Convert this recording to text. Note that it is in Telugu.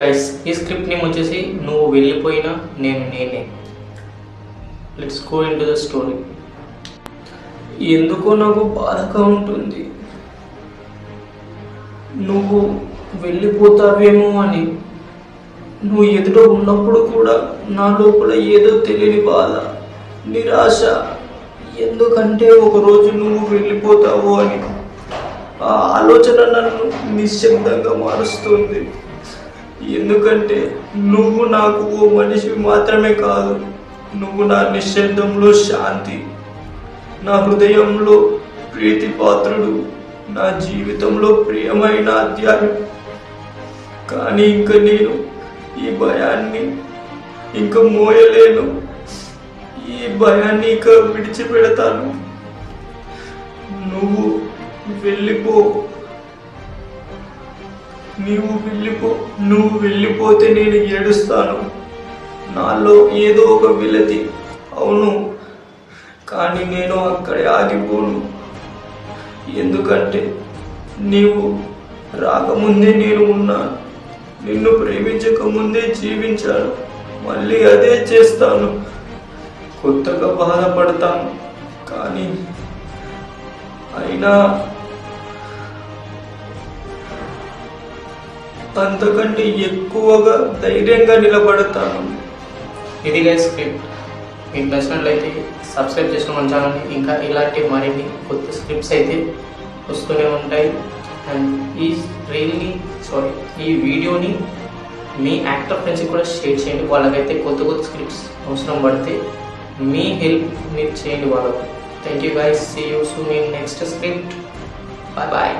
గైస్ ఈ స్క్రిప్ట్ నేమ్ వచ్చేసి నువ్వు వెళ్ళిపోయినా నేను నేనే. Let's go into the story. ఎందుకో నాకు బాధగా ఉంటుంది, నువ్వు వెళ్ళిపోతావేమో అని. నువ్వు ఎదుట ఉన్నప్పుడు కూడా నా లోపల ఏదో తెలియని బాధ, నిరాశ. ఎందుకంటే ఒకరోజు నువ్వు వెళ్ళిపోతావు అని ఆ ఆలోచన నన్ను నిశ్శబ్దంగా మారుస్తుంది. ఎందుకంటే నువ్వు నాకు ఓ మనిషివి మాత్రమే కాదు, నువ్వు నా నిశ్శబ్దంలో శాంతి, నా హృదయంలో ప్రీతిపాత్రుడు, నా జీవితంలో ప్రియమైన అధ్యాయం. కానీ ఇంక నేను ఈ భయాన్ని ఇంక మోయలేను, ఈ భయాన్ని ఇక విడిచిపెడతాను. నువ్వు వెళ్ళిపో, నువ్వు వెళ్ళిపోతే నేను ఏడుస్తాను. నాలో ఏదో ఒక విలతి, అవును, కానీ నేను అక్కడే ఆగిపోను. ఎందుకంటే నీవు రాకముందే నేను ఉన్నాను, నిన్ను ప్రేమించక ముందే జీవించాను, మళ్ళీ అదే చేస్తాను. కొత్తగా బాధపడతాను, కానీ అయినా అంతకంటే ఎక్కువగా ధైర్యంగా నిలబడతాను. ఇది గైస్ స్క్రిప్ట్. మీకు నచ్చినట్లయితే సబ్స్క్రైబ్ చేసుకుని మన ఛానల్ని. ఇంకా ఇలాంటి మరిన్ని కొత్త స్క్రిప్ట్స్ అయితే వస్తూనే ఉంటాయి. అండ్ ఈ వీడియోని మీ యాక్టర్ ఫ్రెండ్స్కి కూడా షేర్ చేయండి. వాళ్ళకైతే కొత్త కొత్త స్క్రిప్ట్స్ అవసరం పడితే మీ హెల్ప్ మీరు చేయండి వాళ్ళకు. Thank you guys. See you soon in next script. Bye bye.